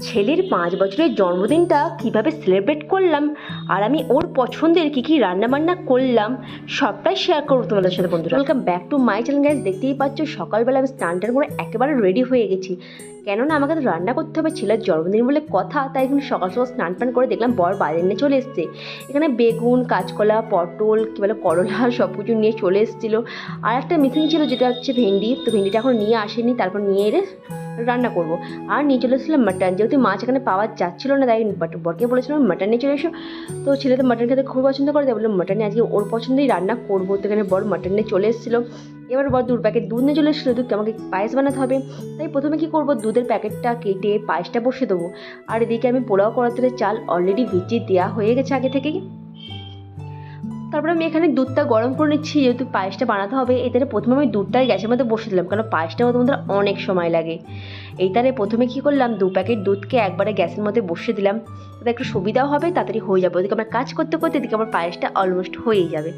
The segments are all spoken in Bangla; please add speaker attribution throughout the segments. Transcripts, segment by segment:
Speaker 1: ছেলের 5 বছরের জন্মদিনটা কিভাবে সেলিব্রেট করলাম আর আমি ওর পছন্দের কী রান্নাবান্না করলাম সবটাই শেয়ার করবো তোমাদের সাথে বন্ধুরা। Welcome back to my channel guys. দেখতেই পাচ্ছ সকালবেলা আমি স্নানটার করে একেবারে রেডি হয়ে গেছি, কেননা আমাকে তো রান্না করতে হবে, ছেলের জন্মদিন বলে কথা। তাই এখানে সকাল সকাল স্নান টান করে দেখলাম বর বাজার নিয়ে চলে এসছে। এখানে বেগুন, কাঁচকলা, পটল, কী বলে করলা সব কিছু নিয়ে চলে এসেছিলো। আর একটা মিসিং ছিল যেটা হচ্ছে ভেন্ডি, তো ভেন্ডিটা এখন নিয়ে আসেনি, তারপর নিয়ে এলে রান্না করবো। আর নিয়ে চলে এসেছিলাম মাটন, যেহেতু মাছ এখানে পাওয়া যাচ্ছিলো না তাই বরকে বলেছিলাম মাটন নিয়ে চলে এসো। তো ছেলে তো মাটন খেতে খুব পছন্দ করে, তাই বললাম মাটনে আজকে ওর পছন্দেই রান্না করবো। তো এখানে বর মাটন নিয়ে চলে এসেছিলো। এবার বর 2 প্যাকেট দুধ নিয়ে চলে এসেছিলো, দুধকে আমাকে পায়েস বানাতে হবে। তাই প্রথমে কী করবো, দুধের প্যাকেটটা কেটে পায়েসটা বসিয়ে দেবো। আর এদিকে আমি পোলাও করার জন্য চাল অলরেডি ভিজিয়ে দেওয়া হয়ে গেছে আগে থেকেই। তারপরে আমি এখানে দুধটা গরম করে নিচ্ছি, যেহেতু পায়েসটা বানাতে হবে। এটারে প্রথমে আমি দুধটাই গ্যাসের মধ্যে বসিয়ে দিলাম, কারণ পায়েসটা হতে মধ্যে অনেক সময় লাগে। এইটারে প্রথমে কী করলাম, 2 প্যাকেট দুধকে একবারে গ্যাসের মধ্যে বসিয়ে দিলাম, তাতে একটু সুবিধাও হবে, তাড়াতাড়ি হয়ে যাবে। ওদিকে আমার কাজ করতে করতে এদিকে আমার পায়েসটা অলমোস্ট হয়েই যাবে।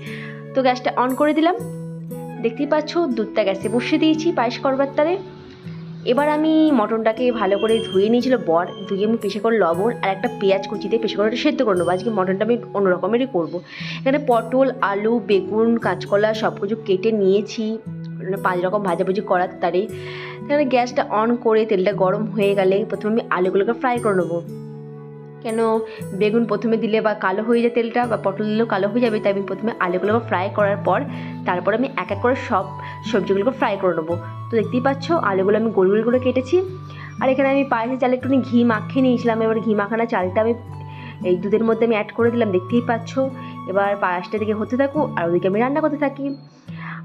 Speaker 1: তো গ্যাসটা অন করে দিলাম, দেখতেই পাচ্ছ দুধটা গ্যাসে বসিয়ে দিয়েছি পায়েস করবার তারে। এবার আমি মটনটাকে ভালো করে ধুয়ে নিয়েছিল বর, ধুয়ে আমি পেশে করে লবণ আর একটা পেঁয়াজ কুচিতে পেশে করে সেদ্ধ করে নেবো। আজকে মটনটা আমি অন্য রকমেরই করবো। এখানে পটল, আলু, বেগুন, কাঁচকলা সব কিছু কেটে নিয়েছি 5 রকম ভাজাভুজি করার তারে। এখানে গ্যাসটা অন করে তেলটা গরম হয়ে গেলে প্রথমে আমি আলুগুলোকে ফ্রাই করে নেবো। কেন বেগুন প্রথমে দিলে বা কালো হয়ে যায় তেলটা, বা পটল দিলেও কালো হয়ে যাবে, তাই আমি প্রথমে আলুগুলোকে ফ্রাই করার পর তারপর আমি এক এক করে সব সবজিগুলোকে ফ্রাই করে নেবো। তো দেখতেই পাচ্ছ আলুগুলো আমি গোল গোল করে কেটেছি। আর এখানে আমি পায়েসের চালে একটুখানি ঘি মাখিয়ে নিয়েছিলাম। এবার ঘি মাখানো চালটা আমি এই দুধের মধ্যে আমি অ্যাড করে দিলাম, দেখতেই পাচ্ছ। এবার পায়েসটা দিকে হতে থাকুক আর ওদিকে আমি রান্না করতে থাকি।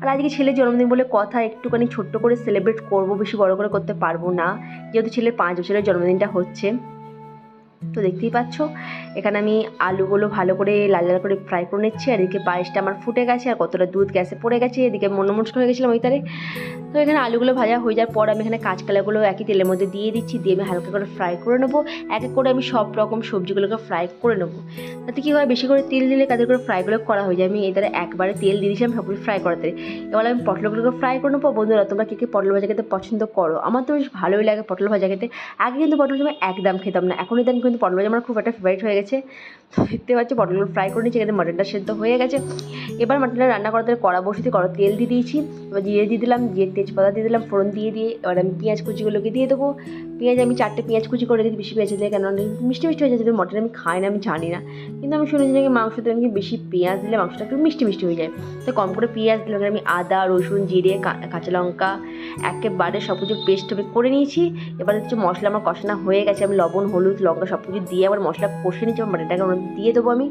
Speaker 1: আর আজকে ছেলের জন্মদিন বলে কথা, একটুখানি ছোট্ট করে সেলিব্রেট করবো, বেশি বড় করে করতে পারবো না, যেহেতু ছেলের 5 বছরের জন্মদিনটা হচ্ছে। তো দেখতেই পাচ্ছ এখানে আমি আলুগুলো ভালো করে লাল লাল করে ফ্রাই করে নিচ্ছি। আর এদিকে পায়েসটা আমার ফুটে গেছে আর কতটা দুধ গ্যাসে পড়ে গেছে, এদিকে মনমনস্ক হয়ে গেছিলাম ওই তারে। তো এখানে আলুগুলো ভাজা হয়ে যাওয়ার পর আমি এখানে কাঁচকলাগুলো একই তেলের মধ্যে দিয়ে দিচ্ছি, দিয়ে আমি হালকা করে ফ্রাই করে নেবো। এক এক করে আমি সব রকম সবজিগুলোকে ফ্রাই করে নেবো। তাতে কী হয়, বেশি করে তেল দিলে কাদের করে ফ্রাইগুলো করা হয়ে যায়। আমি এটারে একবারে তেল দিয়ে দিয়েছিলাম সবগুলো ফ্রাই করাতে। এবার আমি পটলগুলোকে ফ্রাই করে নেবো। বন্ধুরা তোমরা কে পটল ভাজা খেতে পছন্দ করো? আমার তো বেশ ভালোই লাগে পটল ভাজা খেতে। আগে কিন্তু পটল ভাজা একদম খেতাম না, এখন ইদানিং কিন্তু পটল ভাজা আমার খুব একটা ফেভারিট হয়ে গেছে। তো দেখতে পাচ্ছি পটলগুলো ফ্রাই করে নিচ্ছি, এখানে মাটনটা সেদ্ধ হয়ে গেছে। এবার মাটনটা রান্না করাতে কড়া বসিয়ে কড়া তেল দিয়ে দিয়েছি। এবার জিরে দিয়ে দিলাম, জিরে তেজপাতা দিয়ে দিলাম, ফোড়ন দিয়ে এবার আমি পেঁয়াজ কুচিগুলোকে দিয়ে দেবো। পেঁয়াজ আমি 4টে পেঁয়াজ কুচি করে দিই, বেশি পেঁয়াজ দিলে কেন মিষ্টি মিষ্টি হয়ে যায়। যদি মটন আমি খাই না আমি জানি না, কিন্তু আমি শুনেছি যে মাংসতে আমি বেশি পেঁয়াজ দিলে মাংসটা একটু মিষ্টি মিষ্টি হয়ে যায়। তো কম করে পেঁয়াজ দিলাম। আমি আদা, রসুন, জিরে, কাঁচা লঙ্কা একেবারে সব কিছু পেস্ট আমি করে নিয়েছি। এবার হচ্ছে মশলা আমার কষানো হয়ে গেছে, আমি লবণ, হলুদ, লঙ্কা সব কিছু দিয়ে আবার মশলা কষে নিচ্ছি। আমার মাটনটাকে দিয়ে দেবো আমি,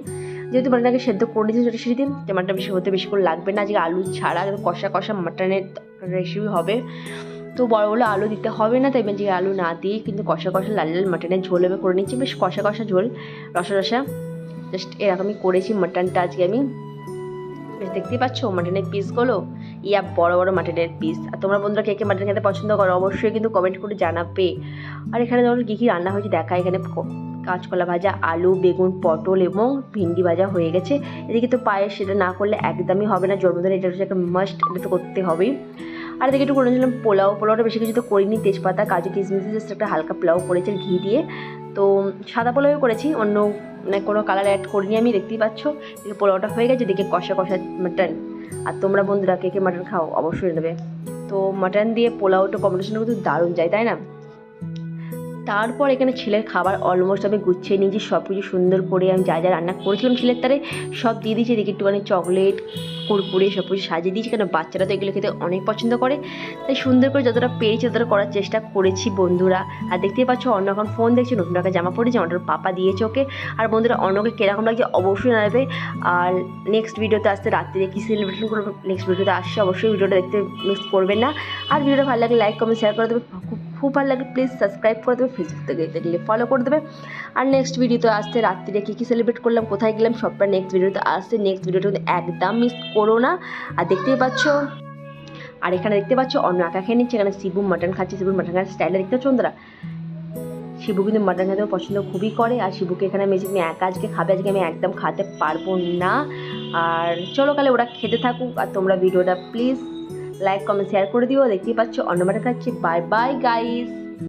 Speaker 1: যেহেতু মাটনটাকে সেদ্ধ করে নিয়েছি ছোটো সেটি দিন, যে মাটনটা বেশি হতে বেশি করে লাগবে না। আজকে আলু ছাড়া কষা কষা মাটনের রেসিপি হবে, তো বড় বড় আলু দিতে হবে না। তাই যে আলু না দিয়ে কিন্তু কষা কষা লাল লাল মাটনের ঝোল আমি করে নিচ্ছি, বেশ কষা কষা ঝোল, রসা রসা জাস্ট এরকমই করেছি মাটনটা আজকে আমি। বেশ দেখতেই পাচ্ছ মাটনের পিসগুলো, বড় বড় মাটনের পিস। আর তোমরা বন্ধুরা কে কে মাটন খেতে পছন্দ করো অবশ্যই কিন্তু কমেন্ট করে জানাবে। আর এখানে ধরো কী কী রান্না হয়েছে দেখা, এখানে কাঁচকলা ভাজা, আলু, বেগুন, পটল এবং ভিন্ডি ভাজা হয়ে গেছে। এদিকে তো পায়েস, সেটা না করলে একদমই হবে না জন্মদিন, এটা হচ্ছে একটা মাস্ট, এটা তো করতে হবেই। আর এদিকে একটু করে নিয়েছিলাম পোলাওটা বেশি কিছু তো করিনি, তেজপাতা, কাজু, কিশমিশ জাস্ট একটা হালকা পোলাও করেছি ঘি দিয়ে। তো সাদা পোলাও করেছি, অন্য মানে কোনো কালার অ্যাড করিনি আমি, দেখতেই পাচ্ছ। এদিকে পোলাওটা হয়ে গেছে, এদিকে কষা কষা মাটন। আর তোমরা বন্ধুরা কে কে মাটন খাও অবশ্যই নেবে। তো মাটন দিয়ে পোলাওটা কম্বিনেশনটা কিন্তু দারুণ যায়, তাই না? তারপর এখানে ছেলের খাবার অলমোস্ট আমি গুছিয়ে নিয়েছি, সব কিছু সুন্দর করে আমি যা যা রান্না করেছিলাম ছেলের তারে সব দিয়ে দিয়েছি। এদিকে একটুখানি চকলেট, কুরকুরে সব কিছু সাজিয়ে দিয়েছি, কেন বাচ্চারা তো এগুলো খেতে অনেক পছন্দ করে। তাই সুন্দর করে যতটা পেরেছি ততটা করার চেষ্টা করেছি বন্ধুরা। আর দেখতেই পাচ্ছ অন্য এখন ফোন দেখছি, নতুন একটা জামা পরেছে, আমার পাপা দিয়েছে ওকে। আর বন্ধুরা অন্যকে কীরকম লাগছে অবশ্যই জানাবে। আর নেক্সট ভিডিওতে আসতে রাত্রিরে কী সেলিব্রেশন করবো নেক্সট ভিডিওতে আসছে, অবশ্যই ভিডিওটা দেখতে মিস করবেন না। আর ভিডিওটা ভালো লাগলে লাইক, কমেন্ট, শেয়ার করে দেবে। খুব ভালো লাগে প্লিজ সাবস্ক্রাইব করে দেবে, ফেসবুক থেকে দেখলে ফলো করে দেবে। আর নেক্সট ভিডিওতে আসতে রাত্রিরে কী সেলিব্রেট করলাম, কোথায় গেলাম, সবটা নেক্সট ভিডিওতে আসছে। নেক্সট ভিডিওটা কিন্তু একদম মিস করো না। আর দেখতেই পাচ্ছ, আর এখানে দেখতে পাচ্ছ অন্য একা খেয়ে নিচ্ছে, এখানে শিবু মাটন খাচ্ছে। শিবুর মাটন খাওয়ার স্টাইলটা দেখতে পাচ্ছ বন্ধুরা, শিবু কিন্তু মাটন খেতে পছন্দ খুবই করে। আর শিবুকে এখানে আমি একা আজকে খাবে, আজকে আমি একদম খাতে পারবো না। আর চলো কালে ওরা খেতে থাকুক, আর তোমরা ভিডিওটা প্লিজ লাইক, কমেন্ট, শেয়ার করে দিও। দেখতেই পাচ্ছ অন্য মাটন খাচ্ছি। Bye bye guys.